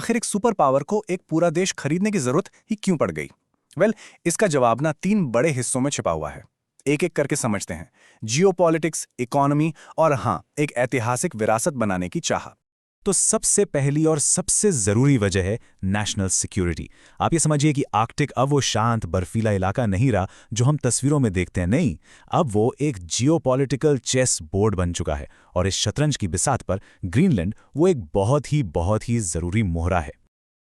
आखिर एक super power को एक पूरा देश खरीदने की जरूरत ही क्यों पड़ गई? इसका जवाब ना तीन बड़े हिस्सों में छिपा हुआ है। एक एक करके समझते हैं। जियोपॉलिटिक्स, इकोनॉमी और हाँ, एक ऐतिहासिक विरासत बनाने की चाह। तो सबसे पहली और सबसे जरूरी वजह है नेशनल सिक्योरिटी। आप ये समझिए कि आर्कटिक अब वो शांत बर्फीला इलाका नहीं रहा जो हम तस्वीरों में देखते हैं। नहीं, अब वो एक जियोपॉलिटिकल चेस बोर्ड बन चुका है और इस शतरंज की बिसात पर ग्रीनलैंड वो एक बहुत ही जरूरी मोहरा है।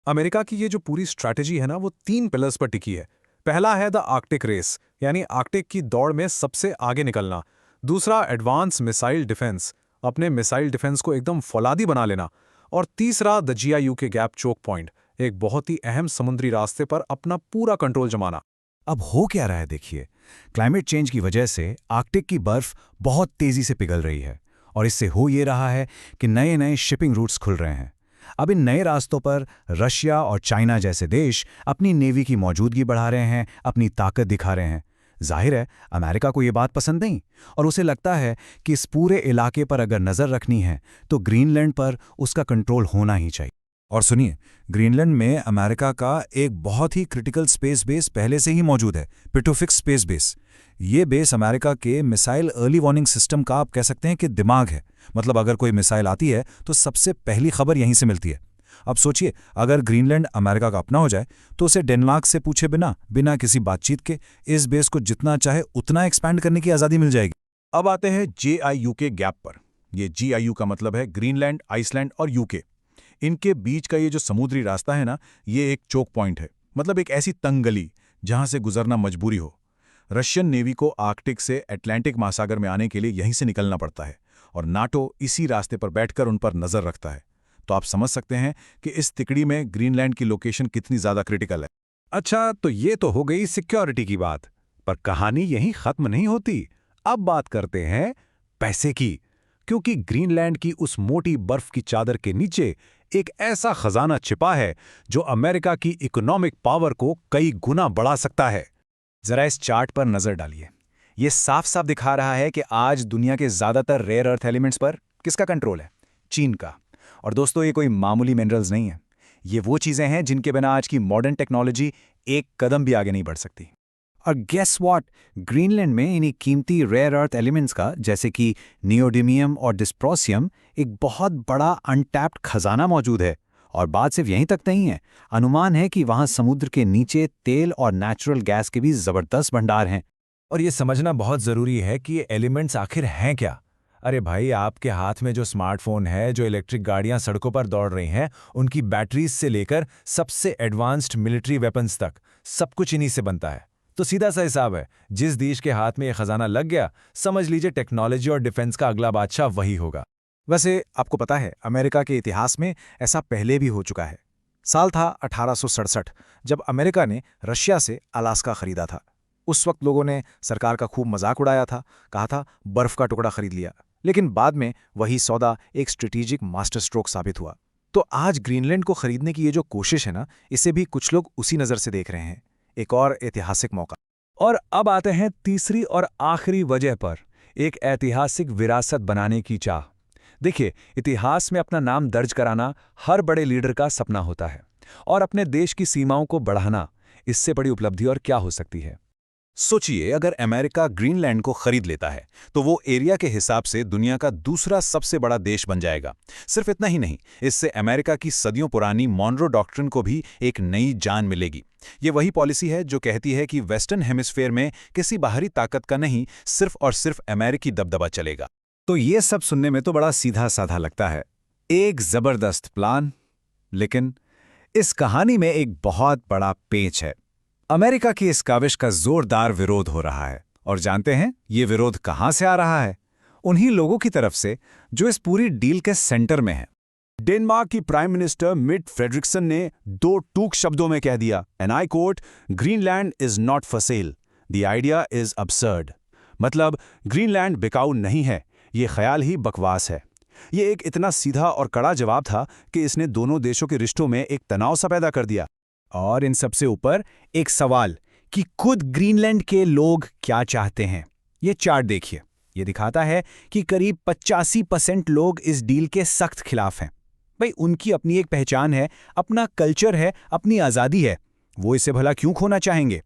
अमेरिका की ये जो पूरी स्ट्रैटेजी है ना, वो 3 पिलर्स पर टिकी है। पहला है द आर्कटिक रेस, यानी आर्कटिक की दौड़ में सबसे आगे निकलना। दूसरा, एडवांस मिसाइल डिफेंस, अपने मिसाइल डिफेंस को एकदम फौलादी बना लेना। और तीसरा, द GIU के गैप चोक पॉइंट, एक बहुत ही अहम समुद्री रास्ते पर अपना पूरा कंट्रोल जमाना। अब हो क्या रहा है देखिए, क्लाइमेट चेंज की वजह से आर्कटिक की बर्फ बहुत तेजी से पिघल रही है और इससे हो ये रहा है कि नए नए शिपिंग रूट्स खुल रहे हैं। अब इन नए रास्तों पर रशिया और चाइना जैसे देश अपनी नेवी की मौजूदगी बढ़ा रहे हैं, अपनी ताकत दिखा रहे हैं। जाहिर है अमेरिका को ये बात पसंद नहीं और उसे लगता है कि इस पूरे इलाके पर अगर नज़र रखनी है तो ग्रीनलैंड पर उसका कंट्रोल होना ही चाहिए। और सुनिए, ग्रीनलैंड में अमेरिका का एक बहुत ही क्रिटिकल स्पेस बेस पहले से ही मौजूद है, पिटोफिक्स स्पेस बेस। ये बेस अमेरिका के मिसाइल अर्ली वार्निंग सिस्टम का आप कह सकते हैं कि दिमाग है। मतलब अगर कोई मिसाइल आती है तो सबसे पहली खबर यहीं से मिलती है। अब सोचिए, अगर ग्रीनलैंड अमेरिका का अपना हो जाए तो उसे डेनमार्क से पूछे बिना बिना किसी बातचीत के इस बेस को जितना चाहे उतना एक्सपैंड करने की आज़ादी मिल जाएगी। अब आते हैं JIU के गैप पर। ये GIU का मतलब है ग्रीनलैंड, आइसलैंड और यूके। इनके बीच का ये जो समुद्री रास्ता है ना, ये एक चोक पॉइंट है। मतलब एक ऐसी तंग गली जहां से गुजरना मजबूरी हो। रशियन नेवी को आर्कटिक से अटलांटिक महासागर में आने के लिए यहीं से निकलना पड़ता है और नाटो इसी रास्ते पर बैठकर उन पर नजर रखता है। तो आप समझ सकते हैं कि इस तिकड़ी में ग्रीनलैंड की लोकेशन कितनी ज्यादा क्रिटिकल है। अच्छा, तो ये तो हो गई सिक्योरिटी की बात, पर कहानी यहीं खत्म नहीं होती। अब बात करते हैं पैसे की, क्योंकि ग्रीनलैंड की उस मोटी बर्फ की चादर के नीचे एक ऐसा खजाना छिपा है जो अमेरिका की इकोनॉमिक पावर को कई गुना बढ़ा सकता है। जरा इस चार्ट पर नजर डालिए। ये साफ साफ दिखा रहा है कि आज दुनिया के ज्यादातर रेयर अर्थ एलिमेंट्स पर किसका कंट्रोल है? चीन का। और दोस्तों, ये कोई मामूली मिनरल्स नहीं है। ये वो चीजें हैं जिनके बिना आज की मॉडर्न टेक्नोलॉजी एक कदम भी आगे नहीं बढ़ सकती। और गेस व्हाट, ग्रीनलैंड में इन्हीं कीमती रेयर अर्थ एलिमेंट्स का, जैसे कि नियोडिमियम और डिस्प्रोसियम, एक बहुत बड़ा अनटैप्ड खजाना मौजूद है। और बात सिर्फ यहीं तक नहीं है, अनुमान है कि वहां समुद्र के नीचे तेल और नेचुरल गैस के भी जबरदस्त भंडार हैं। और ये समझना बहुत ज़रूरी है कि ये एलिमेंट्स आखिर हैं क्या। अरे भाई, आपके हाथ में जो स्मार्टफोन है, जो इलेक्ट्रिक गाड़ियां सड़कों पर दौड़ रही हैं, उनकी बैटरीज से लेकर सबसे एडवांस्ड मिलिट्री वेपन्स तक सब कुछ इन्हीं से बनता है। तो सीधा सा हिसाब है, जिस देश के हाथ में ये खजाना लग गया, समझ लीजिए टेक्नोलॉजी और डिफेंस का अगला बादशाह वही होगा। वैसे आपको पता है, अमेरिका के इतिहास में ऐसा पहले भी हो चुका है। साल था 1867, जब अमेरिका ने रशिया से अलास्का खरीदा था। उस वक्त लोगों ने सरकार का खूब मजाक उड़ाया था, कहा था बर्फ का टुकड़ा खरीद लिया। लेकिन बाद में वही सौदा एक स्ट्रेटेजिक मास्टर स्ट्रोक साबित हुआ। तो आज ग्रीनलैंड को खरीदने की ये जो कोशिश है ना, इसे भी कुछ लोग उसी नज़र से देख रहे हैं। एक और ऐतिहासिक मौका। और अब आते हैं तीसरी और आखिरी वजह पर, एक ऐतिहासिक विरासत बनाने की चाह। देखिए, इतिहास में अपना नाम दर्ज कराना हर बड़े लीडर का सपना होता है, और अपने देश की सीमाओं को बढ़ाना, इससे बड़ी उपलब्धि और क्या हो सकती है। सोचिए, अगर अमेरिका ग्रीनलैंड को खरीद लेता है तो वो एरिया के हिसाब से दुनिया का दूसरा सबसे बड़ा देश बन जाएगा। सिर्फ इतना ही नहीं, इससे अमेरिका की सदियों पुरानी मॉनरो डॉक्ट्रिन को भी एक नई जान मिलेगी। ये वही पॉलिसी है जो कहती है कि वेस्टर्न हेमिस्फेयर में किसी बाहरी ताकत का नहीं, सिर्फ और सिर्फ अमेरिकी दबदबा चलेगा। तो ये सब सुनने में तो बड़ा सीधा साधा लगता है, एक जबरदस्त प्लान। लेकिन इस कहानी में एक बहुत बड़ा पेच है। अमेरिका की इस काविश का जोरदार विरोध हो रहा है, और जानते हैं ये विरोध कहां से आ रहा है? उन्हीं लोगों की तरफ से जो इस पूरी डील के सेंटर में हैं। डेनमार्क की प्राइम मिनिस्टर मिट फ्रेडरिक्सन ने 2 टूक शब्दों में कह दिया, and I quote, Greenland is not for sale, the idea is absurd. मतलब ग्रीनलैंड बिकाऊ नहीं है, ये ख्याल ही बकवास है। ये एक इतना सीधा और कड़ा जवाब था कि इसने दोनों देशों के रिश्तों में एक तनाव सा पैदा कर दिया। और इन सबसे ऊपर एक सवाल कि खुद ग्रीनलैंड के लोग क्या चाहते हैं। ये चार्ट देखिए, ये दिखाता है कि करीब 85% लोग इस डील के सख्त खिलाफ हैं। भाई उनकी अपनी एक पहचान है, अपना कल्चर है, अपनी आज़ादी है। वो इसे भला क्यों खोना चाहेंगे?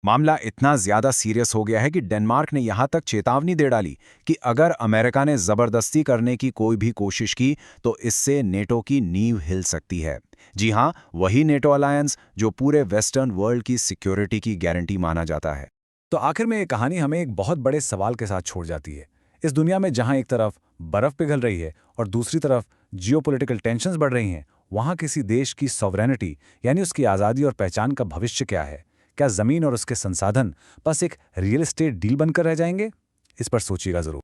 मामला इतना ज्यादा सीरियस हो गया है कि डेनमार्क ने यहां तक चेतावनी दे डाली कि अगर अमेरिका ने जबरदस्ती करने की कोई भी कोशिश की तो इससे नेटो की नींव हिल सकती है। जी हां, वही नेटो अलायंस जो पूरे वेस्टर्न वर्ल्ड की सिक्योरिटी की गारंटी माना जाता है। तो आखिर में ये कहानी हमें एक बहुत बड़े सवाल के साथ छोड़ जाती है। इस दुनिया में जहां एक तरफ बर्फ पिघल रही है और दूसरी तरफ जियोपॉलिटिकल टेंशन्स बढ़ रही हैं, वहां किसी देश की सॉवरेनिटी यानी उसकी आज़ादी और पहचान का भविष्य क्या है? क्या जमीन और उसके संसाधन बस एक रियल एस्टेट डील बनकर रह जाएंगे? इस पर सोचिएगा जरूर।